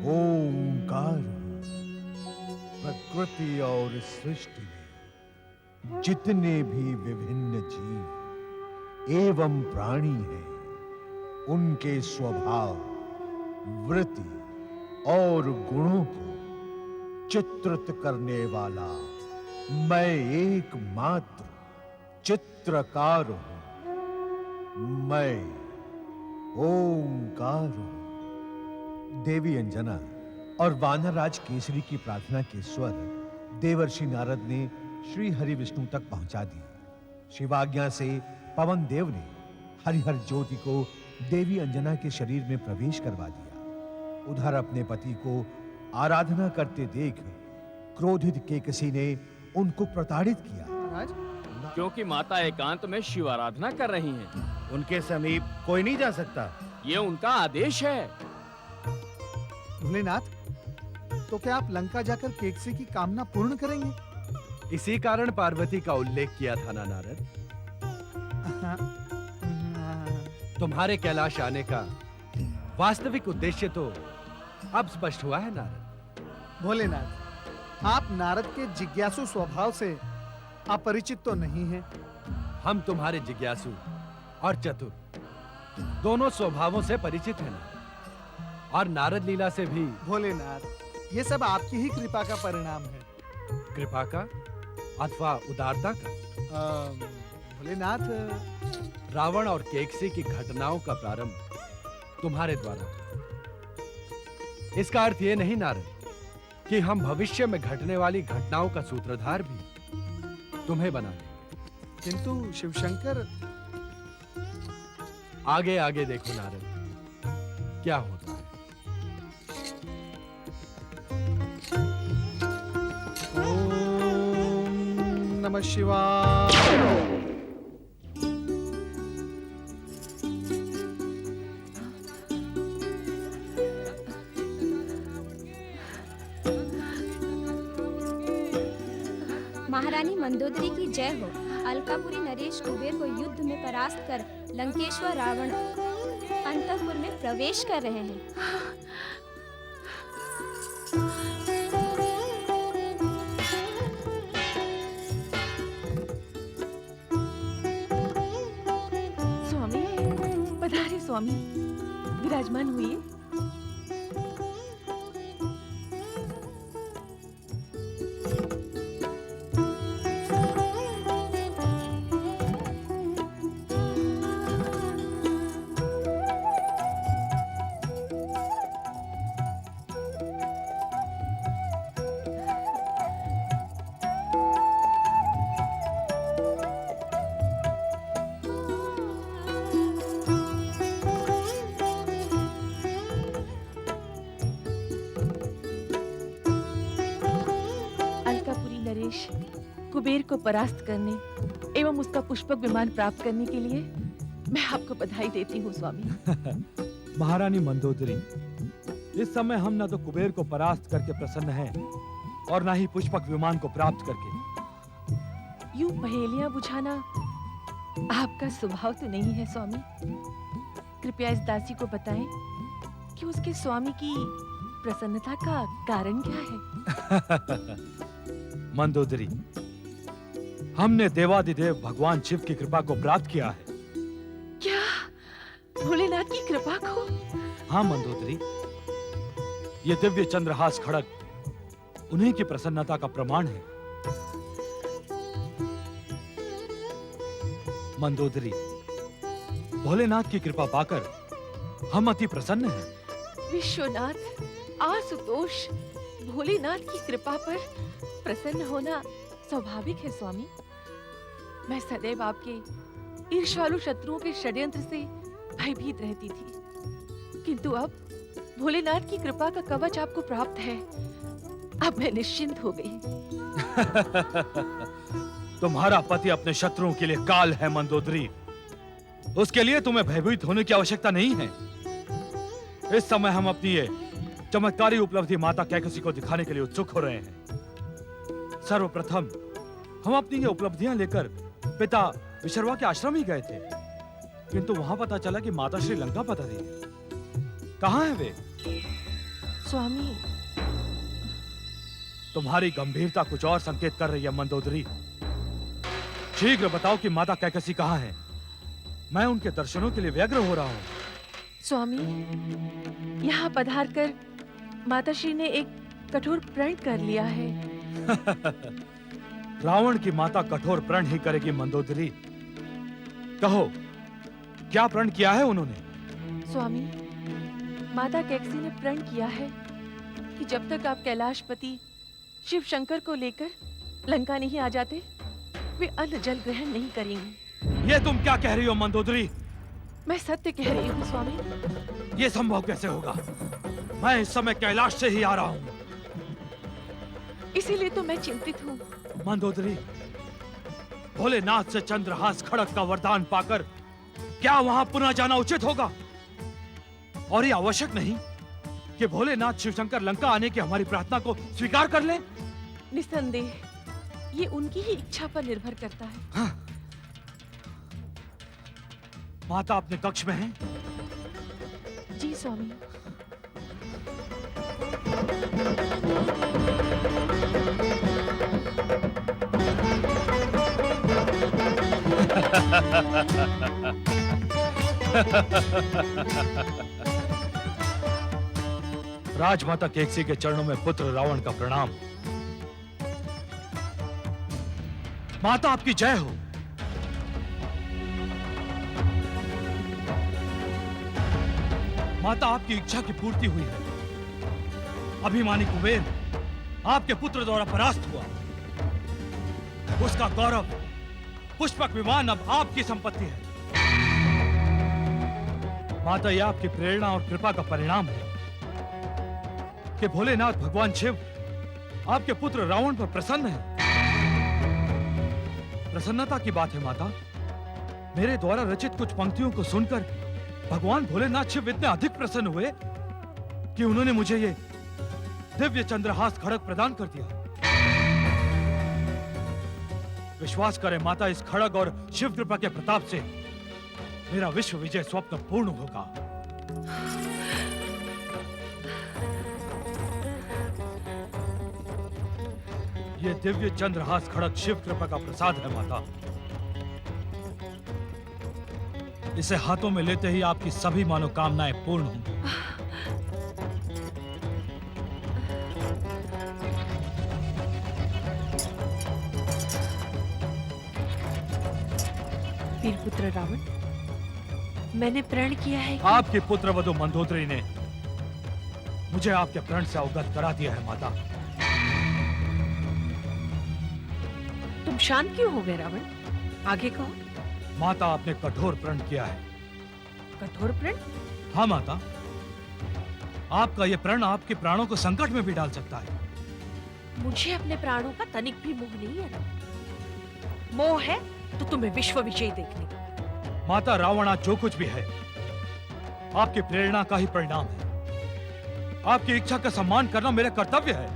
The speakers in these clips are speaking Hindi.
ओंकार प्रकृति और सृष्टि में जितने भी विभिन्न जीव एवं प्राणी हैं, उनके स्वभाव, वृत्ति और गुणों को चित्रित करने वाला मैं एकमात्र चित्रकार हूं। मैं ओंकार हूं। देवी अंजना और वानरराज केसरी की प्रार्थना के स्वर देवर्षि नारद ने श्री हरि विष्णु तक पहुंचा दिए। शिवाज्ञा से पवन देव ने हरिहर ज्योति को देवी अंजना के शरीर में प्रवेश करवा दिया। उधर अपने पति को आराधना करते देख क्रोधित केकसी ने उनको प्रताड़ित किया। क्योंकि माता एकांत में शिव आराधना कर रही हैं। उनके समीप कोई नहीं जा सकता। ये उनका आदेश है। भोलेनाथ, तो क्या आप लंका जाकर केकसी की कामना पूर्ण करेंगे? इसी कारण पार्वती का उल्लेख किया था ना नारद। तुम्हारे कैलाश आने का वास्तविक उद्देश्य तो अब स्पष्ट हुआ है नारद। भोलेनाथ, आप नारद के जिज्ञासु स्वभाव से अपरिचित तो नहीं हैं। हम तुम्हारे जिज्ञासु और चतुर दोनों स्वभावों से परिचित हैं ना, और नारद लीला से भी। भोलेनाथ, ये सब आपकी ही कृपा का परिणाम है। कृपा का अथवा उदारता का? भोलेनाथ, रावण और केकसी की घटनाओं का प्रारंभ तुम्हारे द्वारा। इसका अर्थ यह नहीं नारद कि हम भविष्य में घटने वाली घटनाओं का सूत्रधार भी तुम्हें बना देंगे। किंतु शिवशंकर। आगे आगे देखो नारद, क्या होता है। ओम नमः शिवाय। महारानी मंदोदरी की जय हो। अलकापुरी नरेश कुबेर को युद्ध में परास्त कर लंकेश्वर रावण अंतःपुर में प्रवेश कर रहे हैं। स्वामी, पधारे स्वामी, विराजमान हुई। कुबेर को परास्त करने एवं उसका पुष्पक विमान प्राप्त करने के लिए मैं आपको बधाई देती हूँ स्वामी। महारानी मंदोदरी, इस समय हम न तो कुबेर को परास्त करके प्रसन्न हैं और न ही पुष्पक विमान को प्राप्त करके। यूं पहेलियां बुझाना आपका स्वभाव तो नहीं है स्वामी। कृपया इस दासी को बताएं कि उसके स्वामी की प्रसन्नता का कारण क्या है। मंदोदरी, हमने देवादिदेव भगवान शिव की कृपा को प्राप्त किया है। क्या भोलेनाथ की कृपा को? हाँ मंदोदरी, ये दिव्य चंद्रहास खड़ग उन्हीं की प्रसन्नता का प्रमाण है। मंदोदरी, भोलेनाथ की कृपा पाकर हम अति प्रसन्न हैं। विश्वनाथ, आशुतोष, भोलेनाथ की कृपा पर प्रसन्न होना स्वाभाविक है स्वामी। मैं सदैव आपके ईर्ष्यालु शत्रुओं के षड्यंत्र से भयभीत रहती थी, किंतु अब भोलेनाथ की कृपा का कवच आपको प्राप्त है। अब मैं निश्चिंत हो गई। तुम्हारा पति अपने शत्रुओं के लिए काल है मंदोदरी। उसके लिए तुम्हें भयभीत होने की आवश्यकता नहीं है। इस समय हम अपनी ये चमत्कारी उपलब्धि माता कैकसी को दिखाने के लिए उत्सुक हो रहे हैं। सर्वप्रथम हम अपनी ये उपलब्धियां लेकर पिता विशर्वा के आश्रम ही गए थे, किंतु वहां पता चला कि माता श्री लंका पधारी है। कहां है वे? स्वामी, तुम्हारी गंभीरता कुछ और संकेत कर रही है मंदोदरी। शीघ्र बताओ कि माता कैकसी कहाँ है। मैं उनके दर्शनों के लिए व्यग्र हो रहा हूँ। स्वामी, यहाँ पधार कर माताश्री ने एक कठोर प्रण कर लिया है। रावण की माता कठोर प्रण ही करेगी मंदोदरी। कहो, क्या प्रण किया है उन्होंने? स्वामी, माता कैकसी ने प्रण किया है कि जब तक आप कैलाशपति शिव शंकर को लेकर लंका नहीं आ जाते, वे अन्न जल ग्रहण नहीं करेंगी। ये तुम क्या कह रही हो मंदोदरी? मैं सत्य कह रही हूँ स्वामी। ये संभव कैसे होगा? मैं इस समय कैलाश से ही आ रहा हूँ। इसीलिए तो मैं चिंतित हूँ। मंदोदरी, भोलेनाथ से चंद्रहास खड़क का वरदान पाकर क्या वहां पुनः जाना उचित होगा? और ये आवश्यक नहीं कि भोलेनाथ शिवशंकर लंका आने की हमारी प्रार्थना को स्वीकार कर लें? निस्संदेह ये उनकी ही इच्छा पर निर्भर करता है। हाँ। माता अपने कक्ष में है? जी स्वामी। राजमाता केकसी के चरणों में पुत्र रावण का प्रणाम। माता आपकी जय हो। माता, आपकी इच्छा की पूर्ति हुई है। अभिमानी कुबेर आपके पुत्र द्वारा परास्त हुआ। उसका गौरव पुष्पक विमान अब आपकी संपत्ति है। माता, यह आपकी प्रेरणा और कृपा का परिणाम है कि भोलेनाथ भगवान शिव आपके पुत्र रावण पर प्रसन्न है। प्रसन्नता की बात है माता। मेरे द्वारा रचित कुछ पंक्तियों को सुनकर भगवान भोलेनाथ शिव इतने अधिक प्रसन्न हुए कि उन्होंने मुझे ये दिव्य चंद्रहास खड़ग प्रदान कर दिया। विश्वास करें माता, इस खड़ग और शिव कृपा के प्रताप से मेरा विश्व विजय स्वप्न पूर्ण होगा। ये दिव्य चंद्रहास खड़ग शिव कृपा का प्रसाद है माता। इसे हाथों में लेते ही आपकी सभी मनोकामनाएं पूर्ण होंगी। वीरपुत्र रावण, मैंने प्रण किया है कि आपके पुत्र वधु मंदोदरी ने मुझे आपके प्रण से अवगत करा दिया है माता। तुम शांत क्यों हो गए रावण? आगे कहो। माता, आपने कठोर प्रण किया है। कठोर प्रण? हाँ माता, आपका यह प्रण आपके प्राणों को संकट में भी डाल सकता है। मुझे अपने प्राणों का तनिक भी मोह नहीं है रावण। मोह है तो तुम्हें विश्व विजय देखने का। माता, रावण आज जो कुछ भी है आपकी प्रेरणा का ही परिणाम है। आपकी इच्छा का सम्मान करना मेरा कर्तव्य है।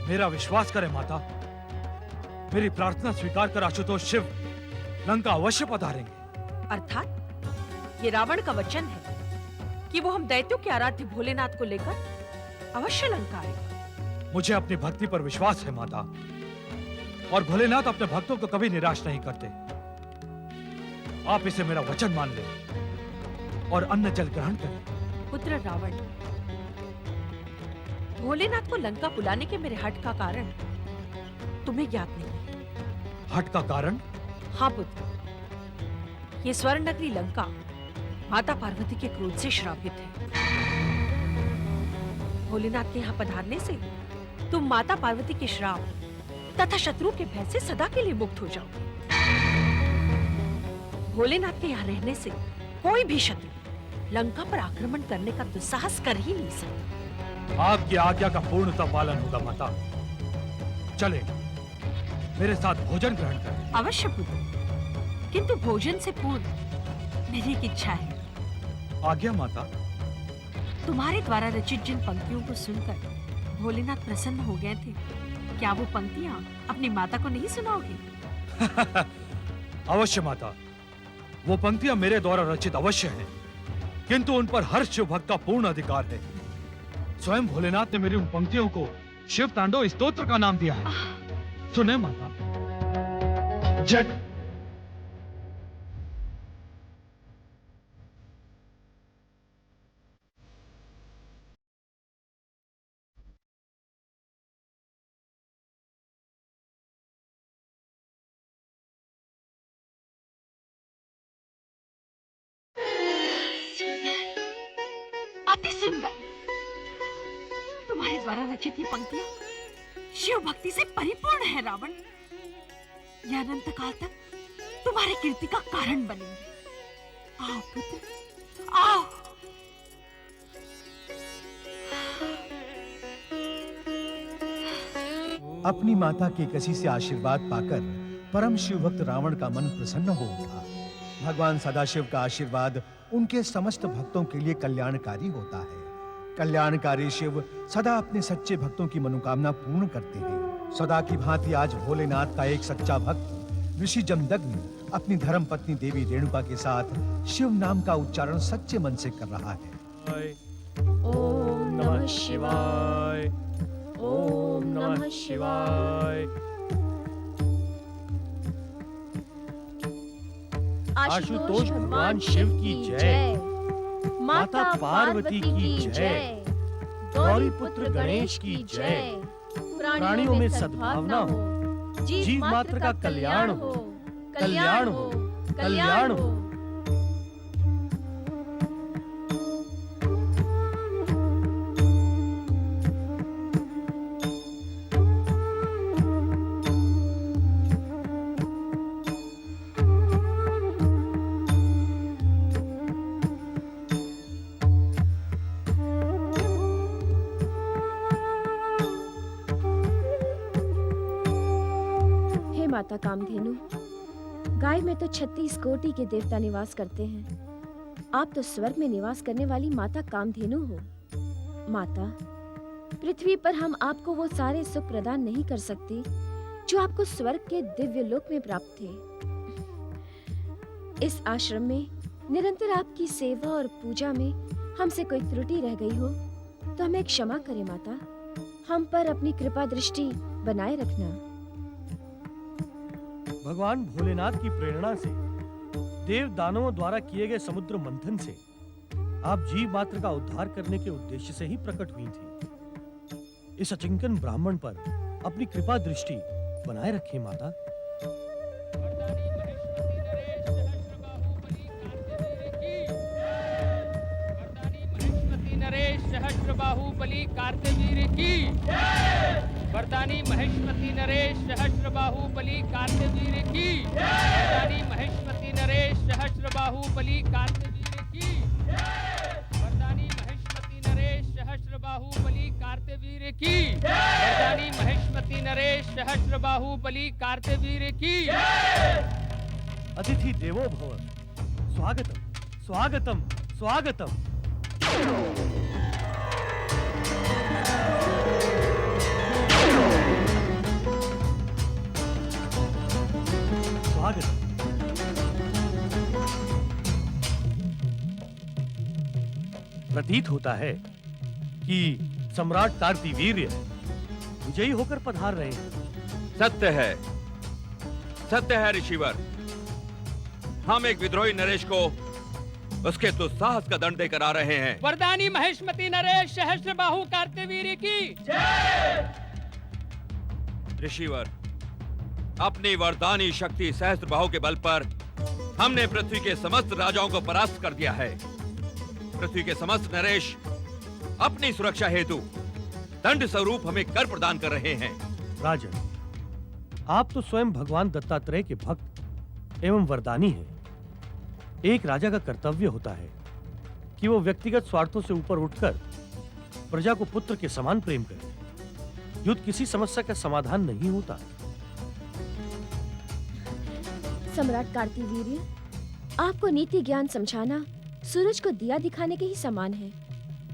मेरा विश्वास करें माता, मेरी प्रार्थना स्वीकार कर आशुतोष शिव लंका अवश्य पधारेंगे। अर्थात ये रावण का वचन है कि वो हम दैत्यों के आराध्य भोलेनाथ को लेकर अवश्य लंका आएगा। मुझे अपनी भक्ति पर विश्वास है माता, और भोलेनाथ अपने भक्तों को कभी निराश नहीं करते। आप इसे मेरा वचन मान लें और अन्न जल ग्रहण करें। पुत्र रावण, भोलेनाथ को लंका बुलाने के मेरे हठ का कारण तुम्हें ज्ञात नहीं। हठ का कारण? हाँ पुत्र, ये स्वर्ण नगरी लंका माता पार्वती के क्रोध से श्रापित है। भोलेनाथ के यहाँ पधारने से तुम माता पार्वती के श्राप तथा शत्रु के भय से सदा के लिए मुक्त हो जाओगे। भोलेनाथ के यहाँ रहने से कोई भी शत्रु लंका पर आक्रमण करने का दुस्साहस कर ही नहीं सकता। आपकी आज्ञा का पूर्णतः पालन होगा माता। चले, मेरे साथ भोजन ग्रहण करें। अवश्य पुत्र, किंतु भोजन से पूर्व मेरी एक इच्छा है। आज्ञा माता। तुम्हारे द्वारा रचित जिन पंक्तियों को सुनकर भोलेनाथ प्रसन्न हो गए थे, क्या वो पंक्तियां अपनी माता को नहीं सुनाओगे? अवश्य माता, वो पंक्तियां मेरे द्वारा रचित अवश्य हैं, किंतु उन पर हर शिव भक्त का पूर्ण अधिकार है। स्वयं भोलेनाथ ने मेरी उन पंक्तियों को शिव तांडव स्तोत्र का नाम दिया है। सुने माता। जट अति सुंदर। तुम्हारे द्वारा रचित ये पंक्तियां शिव भक्ति से परिपूर्ण है रावण। यह अनंत काल तक तुम्हारी कीर्ति का कारण बनेंगे। आओ पुत्र, आओ। अपनी माता के कसी से आशीर्वाद पाकर परम शिव भक्त रावण का मन प्रसन्न हो उठा। भगवान सदाशिव का आशीर्वाद उनके समस्त भक्तों के लिए कल्याणकारी होता है। कल्याणकारी शिव सदा अपने सच्चे भक्तों की मनोकामना पूर्ण करते हैं। सदा की भांति आज भोलेनाथ का एक सच्चा भक्त ऋषि जमदग्नि अपनी धर्म पत्नी देवी रेणुका के साथ शिव नाम का उच्चारण सच्चे मन से कर रहा है। ओम नमः शिवाय। ओम नमः शिवाय। आशुतोष भगवान शिव की जय। माता पार्वती की जय। गौरी पुत्र गणेश की जय। प्राणियों में सद्भावना हो, जीव मात्र का कल्याण हो, कल्याण हो, कल्याण हो। माता कामधेनु, गाय में तो 36 कोटि के देवता निवास करते हैं। आप तो स्वर्ग में निवास करने वाली माता कामधेनु हो। माता, पृथ्वी पर हम आपको वो सारे सुख प्रदान नहीं कर सकते जो आपको स्वर्ग के दिव्य लोक में प्राप्त थे। इस आश्रम में निरंतर आपकी सेवा और पूजा में हमसे कोई त्रुटि रह गई हो तो हमें क्षमा करें माता। हम पर अपनी कृपा दृष्टि बनाए रखना। भगवान भोलेनाथ की प्रेरणा से देव दानवों द्वारा किए गए समुद्र मंथन से आप जीव मात्र का उद्धार करने के उद्देश्य से ही प्रकट हुई थी। इस अचिंकन ब्राह्मण पर अपनी कृपा दृष्टि बनाए रखें माता। नरेश सहस्रबाहुबली कार्तवीर्य की। वरदानी महेश्वती नरेश सहस्रबाहुबली कार्तवीर्य की। वरदानी महेश्वती नरेश सहस्रबाहुबली कार्तवीर्य की। वरदानी महेश्वती नरेश सहस्रबाहुबली कार्तवीर्य की। वरदानी महेश्वती नरेश सहस्रबाहुबली कार्तवीर्य की। अतिथि देवो भव। स्वागतम, स्वागतम, स्वागतम। स्वागत। प्रतीत होता है कि सम्राट कार्तिवीर्य विजयी होकर पधार रहे हैं। सत्य है ऋषिवर। हम एक विद्रोही नरेश को उसके दुस्साहस का दंड देकर आ रहे हैं। वरदानी महेश्वती नरेश सहस्रबाहु कार्तवीर्य की। ऋषिवर, अपनी वरदानी शक्ति सहस्त्रबाहु के बल पर हमने पृथ्वी के समस्त राजाओं को परास्त कर दिया है। पृथ्वी के समस्त नरेश अपनी सुरक्षा हेतु दंड स्वरूप हमें कर प्रदान कर रहे हैं। राजन, आप तो स्वयं भगवान दत्तात्रेय के भक्त एवं वरदानी हैं। एक राजा का कर्तव्य होता है कि वो व्यक्तिगत स्वार्थों से ऊपर उठकर प्रजा को पुत्र के समान प्रेम करे। युद्ध किसी समस्या का समाधान नहीं होता। सम्राट कार्तिवीर्य, आपको नीति ज्ञान समझाना सूरज को दिया दिखाने के ही समान है।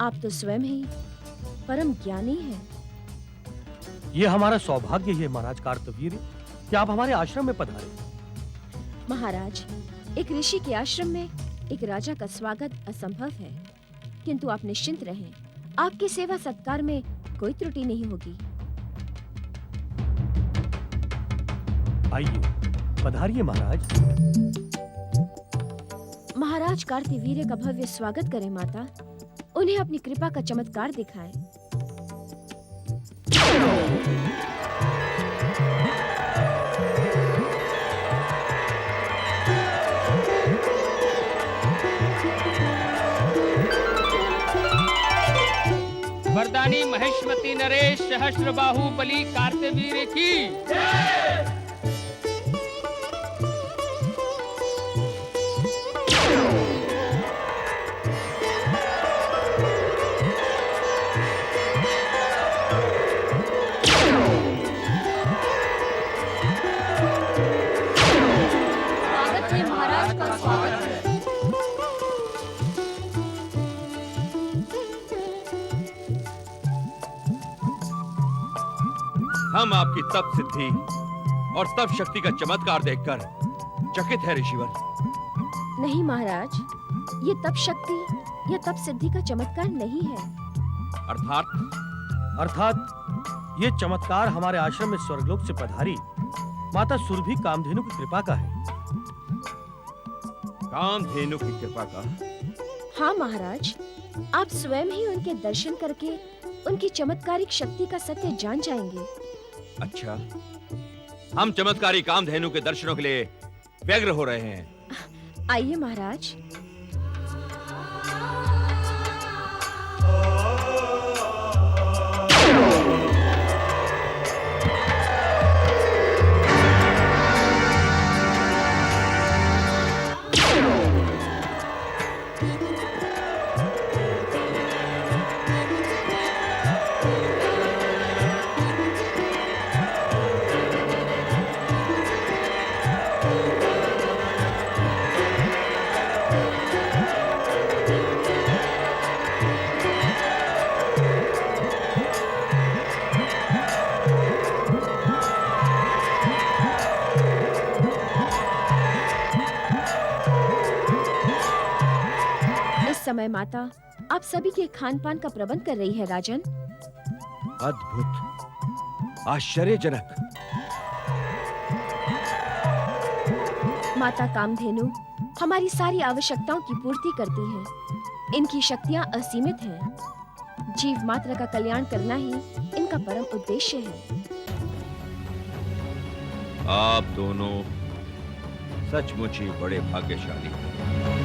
आप तो स्वयं ही परम ज्ञानी हैं। यह हमारा सौभाग्य है महाराज कार्तवीर्य कि आप हमारे आश्रम में पधारे। महाराज, एक ऋषि के आश्रम में एक राजा का स्वागत असंभव है, किंतु आप निश्चिंत रहें, आपकी सेवा सत्कार में कोई त्रुटि नहीं होगी। आइए, पधारिए महाराज। महाराज कार्तिवीर्य का भव्य स्वागत करें माता, उन्हें अपनी कृपा का चमत्कार दिखाएं। वरदानी महेश्वती नरेश सहस्त्र बाहु बली कार्तवीर्य की स्वागत है महाराज का स्वागत है। हम आपकी तप सिद्धि और तप शक्ति का चमत्कार देखकर चकित है ऋषिवर। नहीं महाराज, ये तप शक्ति या तप सिद्धि का चमत्कार नहीं है। अर्थात ये चमत्कार हमारे आश्रम में स्वर्गलोक से पधारी माता सुरभि कामधेनु की कृपा का है। कामधेनु की कृपा का? हाँ महाराज, आप स्वयं ही उनके दर्शन करके उनकी चमत्कारिक शक्ति का सत्य जान जाएंगे। अच्छा, हम चमत्कारी कामधेनु के दर्शनों के लिए व्यग्र हो रहे हैं। आइए महाराज। समय माता आप सभी के खान पान का प्रबंध कर रही है राजन। अद्भुत, आश्चर्यजनक। माता कामधेनु हमारी सारी आवश्यकताओं की पूर्ति करती हैं। इनकी शक्तियां असीमित हैं। जीव मात्र का कल्याण करना ही इनका परम उद्देश्य है। आप दोनों सचमुच ही बड़े भाग्यशाली हैं।